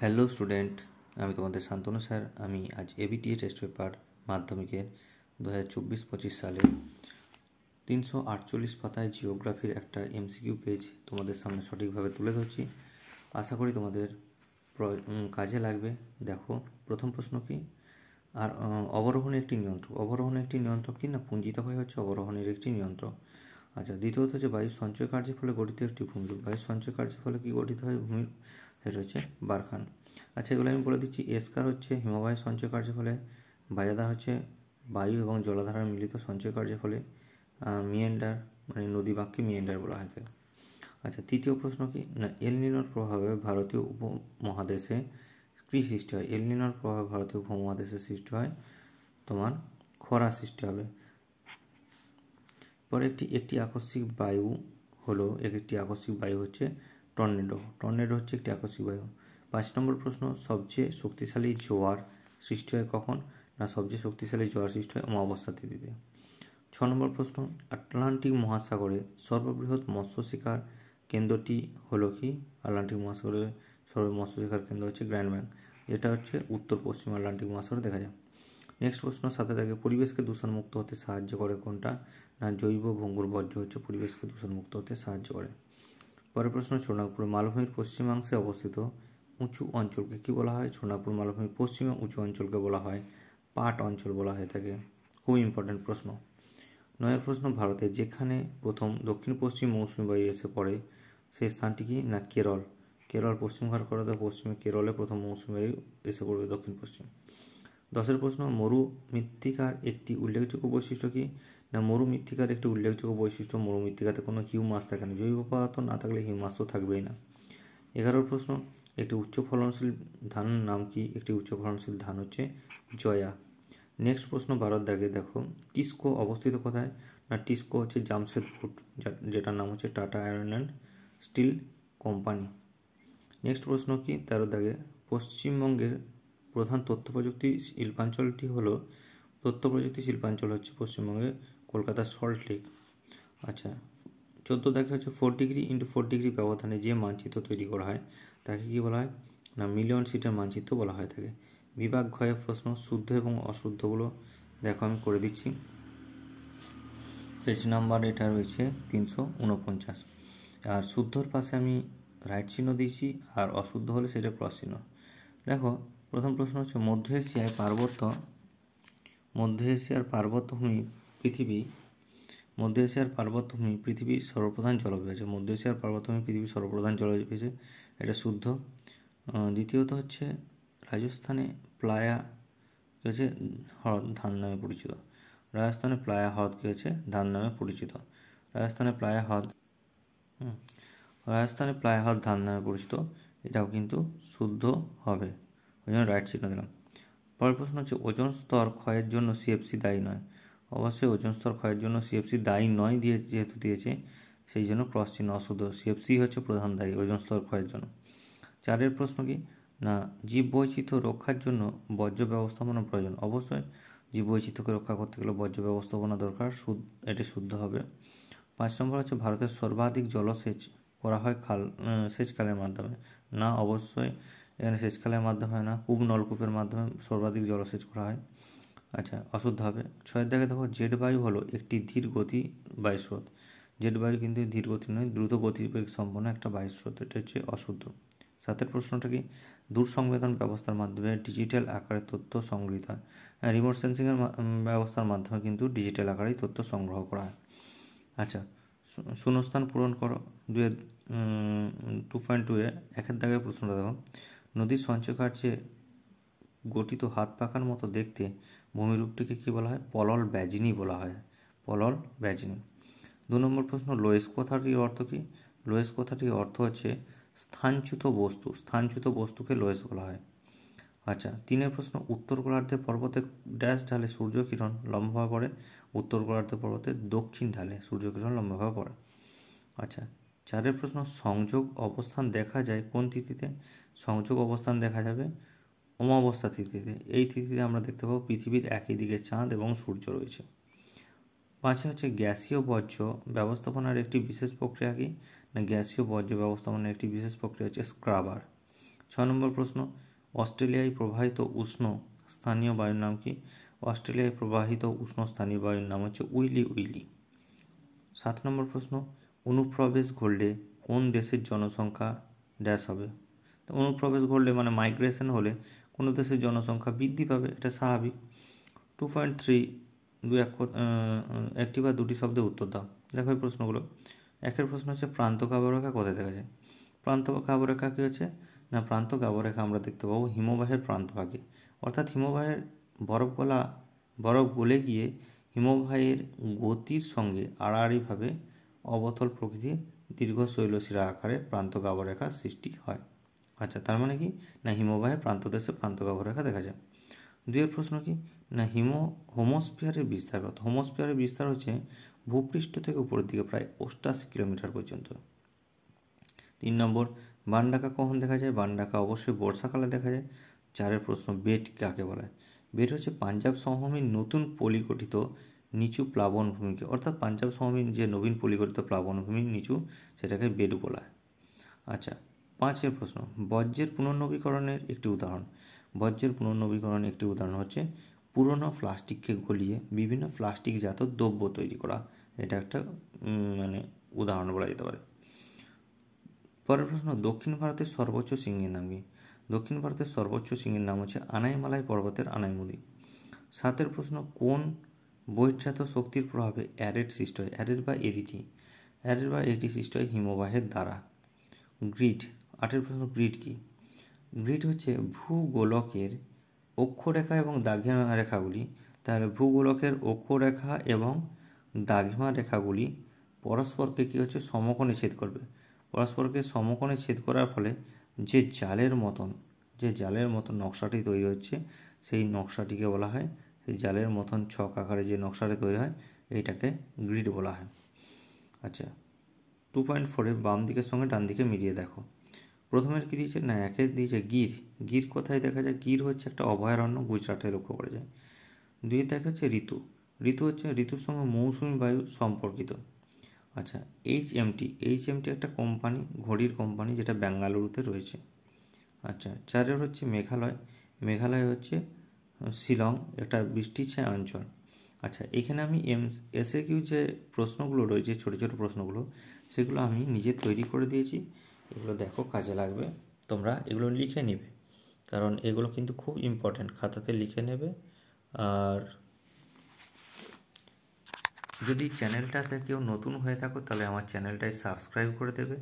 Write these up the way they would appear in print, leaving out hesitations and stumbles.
Hello student, আমি তোমাদের Shantanu sir. আমি আজ এবিটিএ টেস্ট পেপার মাধ্যমিকের 2024-25 সালে 348 পাতায় জিওগ্রাফির একটা এমসিকিউ পেজ তোমাদের সামনে সঠিকভাবে তুলে ধরছি। আশা করি তোমাদের কাজে লাগবে। দেখো, প্রথম প্রশ্ন কি? আর অবরোহণের একটি নিয়ন্ত্রক। অবরোহণের একটি নিয়ন্ত্রক কি না? পুঞ্জিত ক্ষয় হচ্ছে অবরোহণের একটি নিয়ন্ত্রক। আচ্ছা, দ্বিতীয়ত হচ্ছে বায়ু সঞ্চয় কার্যের ফলে গঠিত একটি ভূমিরূপ। বায়ু সঞ্চয় কার্যের ফলে কি গঠিত হয় ভূমিরূপ? সেটা হচ্ছে বারখান। আচ্ছা, এগুলো আমি বলে দিচ্ছি। এসকার হচ্ছে হিমবাহের সঞ্চয় কার্যের ফলে, বায়াদার হচ্ছে বায়ু এবং জলাধারার মিলিত সঞ্চয় কার্যের ফলে, মিয়েন্ডার মানে নদী বাঁককে মিয়েন্ডার বলা হয় থাকে। আচ্ছা, তৃতীয় প্রশ্ন কি না? এল নিনোর প্রভাবে ভারতীয় উপমহাদেশে কী সৃষ্টি হয়? এল নিনোর প্রভাবে ভারতীয় উপমহাদেশে সৃষ্টি হয় তোমার খরা সৃষ্টি হবে। পরে একটি আকস্মিক বায়ু হলো, একটি আকস্মিক বায়ু হচ্ছে টর্নেডো। টর্নেডো হচ্ছে একটি আকস্মিক বায়ু। 5 নম্বর প্রশ্ন, সবচেয়ে শক্তিশালী জোয়ার সৃষ্টি হয় কখন? না, সবচেয়ে শক্তিশালী জোয়ার সৃষ্টি হয় অমাবস্যা তিথিতে। 6 নম্বর প্রশ্ন, আটলান্টিক মহাসাগরে সর্ববৃহৎ মৎস্য শিকার কেন্দ্রটি হলো কি? আটলান্টিক মহাসাগরে মৎস্য শিকার কেন্দ্র হচ্ছে গ্র্যান্ড ব্যাংক, যেটা হচ্ছে উত্তর পশ্চিম আটলান্টিক মহাসাগরে দেখা যায়। নেক্সট প্রশ্ন, সাথে থাকে পরিবেশকে দূষণমুক্ত হতে সাহায্য করে কোনটা? না, জৈব ভঙ্গুর বর্জ্য হচ্ছে পরিবেশকে দূষণমুক্ত হতে সাহায্য করে। পরের প্রশ্ন, ছোটনাগপুর মালভূমির পশ্চিমাংশে অবস্থিত উঁচু অঞ্চলকে কি বলা হয়? ছোটনাগপুর মালভূমির পশ্চিমে উঁচু অঞ্চলকে বলা হয় পাট অঞ্চল বলা হয়ে থাকে। খুব ইম্পর্টেন্ট প্রশ্ন। 9 প্রশ্ন, ভারতে যেখানে প্রথম দক্ষিণ পশ্চিম মৌসুমী বায়ু এসে পড়ে সেই স্থানটি কি? না, কেরল। কেরল পশ্চিমঘাট করাতে পশ্চিমে কেরলে প্রথম মৌসুমী বায়ু এসে পড়বে দক্ষিণ পশ্চিম। 10 প্রশ্ন, মরুমৃত্তিকার একটি উল্লেখযোগ্য বৈশিষ্ট্য কি? না, মরুমৃত্তিকার একটি উল্লেখযোগ্য বৈশিষ্ট্য মরুমৃত্তিকাতে কোনো হিউমাস থাকে না। জৈব পদার্থ না থাকলে হিউমাস তো থাকবেই না। 11 প্রশ্ন, একটি উচ্চ ফলনশীল ধানের নাম কি? একটি উচ্চ ফলনশীল ধান হচ্ছে জয়া। নেক্সট প্রশ্ন 12 দাগে দেখো, টিসকো অবস্থিত কোথায়? না, টিসকো হচ্ছে জামশেদপুর, যেটার নাম হচ্ছে tata iron and steel company. Next প্রশ্ন কি? 13 দাগে, পশ্চিমবঙ্গের প্রধান তথ্য প্রযুক্তি শিল্পাঞ্চলটি হলো, তথ্য প্রযুক্তি শিল্পাঞ্চল হচ্ছে পশ্চিমবঙ্গের কলকাতার সল্ট লেক। আচ্ছা, 14 দেখা হচ্ছে 4°x4° ব্যবধানে যে মানচিত্র তৈরি করা হয় তাকে কি বলা হয়? না, মিলিয়ন সিটের মানচিত্র বলা হয় থাকে। বিভাগ ঘয়ের প্রশ্ন, শুদ্ধ এবং অশুদ্ধগুলো দেখো আমি করে দিচ্ছি। পেজ নাম্বার এটা রয়েছে 349, আর শুদ্ধর পাশে আমি রাইট চিহ্ন দিয়েছি, আর অশুদ্ধ হলে সেটা ক্রস চিহ্ন। দেখো, প্রথম প্রশ্ন হচ্ছে মধ্য এশিয়ার পার্বত্যভূমি পৃথিবীর সর্বপ্রধান জলবায়ু আছে। মধ্য এশিয়ার পার্বত্যভূমি পৃথিবীর সর্বপ্রধান জলবায়ু পেয়েছে, এটা শুদ্ধ। দ্বিতীয়ত হচ্ছে রাজস্থানে প্লায়া কী হচ্ছে? হ্রদ ধান নামে পরিচিত। রাজস্থানে প্লায়া হ্রদ কী হচ্ছে? ধান নামে পরিচিত। রাজস্থানে প্লায়া হ্রদ ধান নামে পরিচিত, এটাও কিন্তু শুদ্ধ হবে, ওই জন্য রাইট চিহ্ন দিলাম। পরের প্রশ্ন হচ্ছে ওজোন স্তর ক্ষয়ের জন্য সিএফসি দায়ী নয়। অবশ্যই ওজোন স্তর ক্ষয়ের জন্য সিএফসি দায়ী নয় যেহেতু দিয়েছে, সেই জন্য ক্রস চিহ্ন অশুদ্ধ। সিএফসি হচ্ছে প্রধান দায়ী ওজোন স্তর ক্ষয়ের জন্য। 4 প্রশ্ন কি? না, জীববৈচিত্র্য রক্ষার জন্য বর্জ্য ব্যবস্থাপনা প্রয়োজন। অবশ্যই জীববৈচিত্র্যকে রক্ষা করতে গেলে বর্জ্য ব্যবস্থাপনা দরকার, এটি শুদ্ধ হবে। 5 নম্বর হচ্ছে ভারতের সর্বাধিক জলসেচ করা হয় সেচখালের মাধ্যমে। না, অবশ্যই এখানে সেচখালের মাধ্যমে হয় না, কূপ নলকূপের মাধ্যমে সর্বাধিক জলসেচ করা হয়। আচ্ছা, অশুদ্ধ হবে। 6 দেখো, জেট বায়ু হলো একটি ধীর গতি বায়ুস্রোত। জেট বায়ু কিন্তু ধীর গতি নয়, দ্রুত গতিবেগ সম্পন্ন একটা বায়ুস্রোত, এটা হচ্ছে অশুদ্ধ। 7 প্রশ্নটা কি? দূর সংবেদন ব্যবস্থার মাধ্যমে ডিজিটাল আকারে তথ্য সংগৃহীত হয়। রিমোট সেন্সিংয়ের ব্যবস্থার মাধ্যমে কিন্তু ডিজিটাল আকারেই তথ্য সংগ্রহ করা হয়। আচ্ছা, শূন্যস্থান পূরণ করো। 2.2-এ 1 দাগের প্রশ্নটা দেখো, নদীর সঞ্চয় কার্যে গঠিত হাত পাখার মতো দেখতে ভূমিরূপটিকে কী বলা হয়? পলল ব্যাজিনী বলা হয়, পলল ব্যাজিনী। 2 নম্বর প্রশ্ন, লোয়েস কথাটির অর্থ কী? লোয়েস কথাটির অর্থ হচ্ছে স্থানচ্যুত বস্তু। স্থানচ্যুত বস্তুকে লোয়েস বলা হয়। আচ্ছা, 3 প্রশ্ন, উত্তর গোলার্ধে পর্বতে ড্যাশ ঢালে সূর্যকিরণ লম্বভাবে পড়ে। উত্তর গোলার্ধে পর্বতে দক্ষিণ ঢালে সূর্যকিরণ লম্বভাবে পড়ে। আচ্ছা, 4 প্রশ্ন, সংযোগ অবস্থান দেখা যায় কোন তিথিতে? সংযোগ অবস্থান দেখা যাবে অমাবস্যা তিথিতে। এই তিথিতে আমরা দেখতে পাবো পৃথিবীর একই দিকে চাঁদ এবং সূর্য রয়েছে। 5 হচ্ছে গ্যাসীয় বর্জ্য ব্যবস্থাপনার একটি বিশেষ প্রক্রিয়া কি? না, গ্যাসীয় বর্জ্য ব্যবস্থাপনার একটি বিশেষ প্রক্রিয়া হচ্ছে স্ক্রাবার। 6 নম্বর প্রশ্ন, অস্ট্রেলিয়ায় প্রবাহিত উষ্ণ স্থানীয় বায়ুর নাম কি? অস্ট্রেলিয়ায় প্রবাহিত উষ্ণ স্থানীয় বায়ুর নাম হচ্ছে উইলি উইলি। 7 নম্বর প্রশ্ন, অনুপ্রবেশ ঘটলে কোন দেশের জনসংখ্যা ড্যাশ হবে? তো অনুপ্রবেশ ঘটলে মানে মাইগ্রেশন হলে কোনো দেশের জনসংখ্যা বৃদ্ধি পাবে, এটা স্বাভাবিক। 2.3 একটি বা দুটি শব্দে উত্তর দাও। দেখো এই প্রশ্নগুলো। একের প্রশ্ন হচ্ছে প্রান্ত কাবরেখা কোথায় দেখা যায়? প্রান্ত কাবরেখা কী হচ্ছে না, প্রান্ত কাবরেখা আমরা দেখতে পাবো হিমবাহের প্রান্তভাগে, অর্থাৎ হিমবাহের বরফ গলে গিয়ে হিমবাহের গতির সঙ্গে আড়াআড়িভাবে অবতল প্রকৃতির দীর্ঘ শৈলশিরা আকারে প্রান্ত কাবরেখার সৃষ্টি হয়। আচ্ছা, তার মানে কি না হিমবাহের প্রান্তদেশে প্রান্ত কাবরেখা দেখা যায়। 2 প্রশ্ন কি না হোমোস্ফিয়ারের বিস্তার কত? হোমোস্ফিয়ারের বিস্তার হচ্ছে ভূপৃষ্ঠ থেকে উপরের দিকে প্রায় 88 কিলোমিটার পর্যন্ত। 3 নম্বর, বানডাকা কখন দেখা যায়? বানডাকা অবশ্যই বর্ষাকালে দেখা যায়। 4 প্রশ্ন, বেট কাকে বলা হয়? বেট হচ্ছে পাঞ্জাব সমভূমির নতুন পলিগঠিত নিচু প্লাবনভূমিকে, অর্থাৎ পাঞ্জাব সমভূমির যে নবীন পলিগঠিত প্লাবনভূমির নিচু সেটাকে বেট বলা হয়। আচ্ছা, 5 প্রশ্ন, বর্জ্যের পুনর্নবীকরণের একটি উদাহরণ। বর্জ্যের পুনর্নবীকরণের একটি উদাহরণ হচ্ছে পুরনো প্লাস্টিককে গলিয়ে বিভিন্ন প্লাস্টিকজাত দ্রব্য তৈরি করা, এটা একটা উদাহরণ বলা যেতে পারে। পরের প্রশ্ন, দক্ষিণ ভারতের সর্বোচ্চ শৃঙ্গের নাম কি? দক্ষিণ ভারতের সর্বোচ্চ শৃঙ্গের নাম হচ্ছে আনাইমালাই পর্বতের আনাইমুদি। 7 প্রশ্ন, কোন বহির্জাত শক্তির প্রভাবে অ্যারেট সৃষ্টি হয়? অ্যারেট বা এডিটি সৃষ্টি হয় হিমবাহের দ্বারা। গ্রিড। 8 প্রশ্ন, গ্রিড কি? গ্রিড হচ্ছে ভূগোলকের অক্ষরেখা এবং দাঘিমা রেখাগুলি, তাহলে ভূগোলকের অক্ষরেখা এবং দাঘিমা রেখাগুলি পরস্পরকে কী হচ্ছে সমকোণে ছেদ করবে। পরস্পরকে সমকোণে ছেদ করার ফলে যে জালের মতন নকশাটি তৈরি হচ্ছে সেই নকশাটিকে বলা হয়, সেই জালের মতন ছক আকারে যে নকশাটি তৈরি হয় এইটাকে গ্রিড বলা হয়। আচ্ছা, 2.4 বাম দিকের সঙ্গে ডান দিকে মিলিয়ে দেখো। প্রথমের কী দিয়েছে না, একে দিয়েছে গির। গির কোথায় দেখা যায়? গির হচ্ছে একটা অভয়ারণ্য, গুজরাটে লক্ষ্য করা যায়। 2 দেখা হচ্ছে ঋতু। ঋতুর সঙ্গে মৌসুমি বায়ু সম্পর্কিত। আচ্ছা, HMT একটা কোম্পানি, ঘড়ির কোম্পানি, যেটা বেঙ্গালুরুতে রয়েছে। আচ্ছা, 4 হচ্ছে মেঘালয় হচ্ছে শিলং, একটা বৃষ্টিছায়া অঞ্চল। আচ্ছা, এখানে আমি SAQ যে প্রশ্নগুলো রয়েছে, ছোটো ছোটো প্রশ্নগুলো, সেগুলো আমি নিজে তৈরি করে দিয়েছি। এগুলো দেখো, কাজে লাগবে, তোমরা এগুলো লিখে নেবে, কারণ এগুলো কিন্তু খুব ইম্পর্ট্যান্ট, খাতাতে লিখে নেবে। আর যদি চ্যানেলটাতে কেউ নতুন হয়ে থাকো তাহলে আমার চ্যানেলটায় সাবস্ক্রাইব করে দেবে।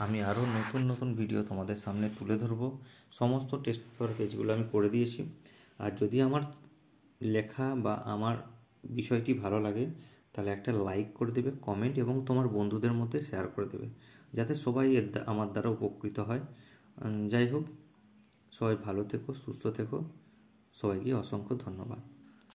আমি আরও নতুন ভিডিও তোমাদের সামনে তুলে ধরবো। সমস্ত টেস্ট পেপার পেজগুলো আমি করে দিয়েছি। আর যদি আমার লেখা বা আমার বিষয়টি ভালো লাগে তাহলে একটা লাইক করে দেবে, কমেন্ট এবং তোমার বন্ধুদের মধ্যে শেয়ার করে দেবে, যাতে সবাই আমার দ্বারা উপকৃত হয়। যাই হোক, সবাই ভালো থেকো, সুস্থ থেকো, সবাইকে অসংখ্য ধন্যবাদ।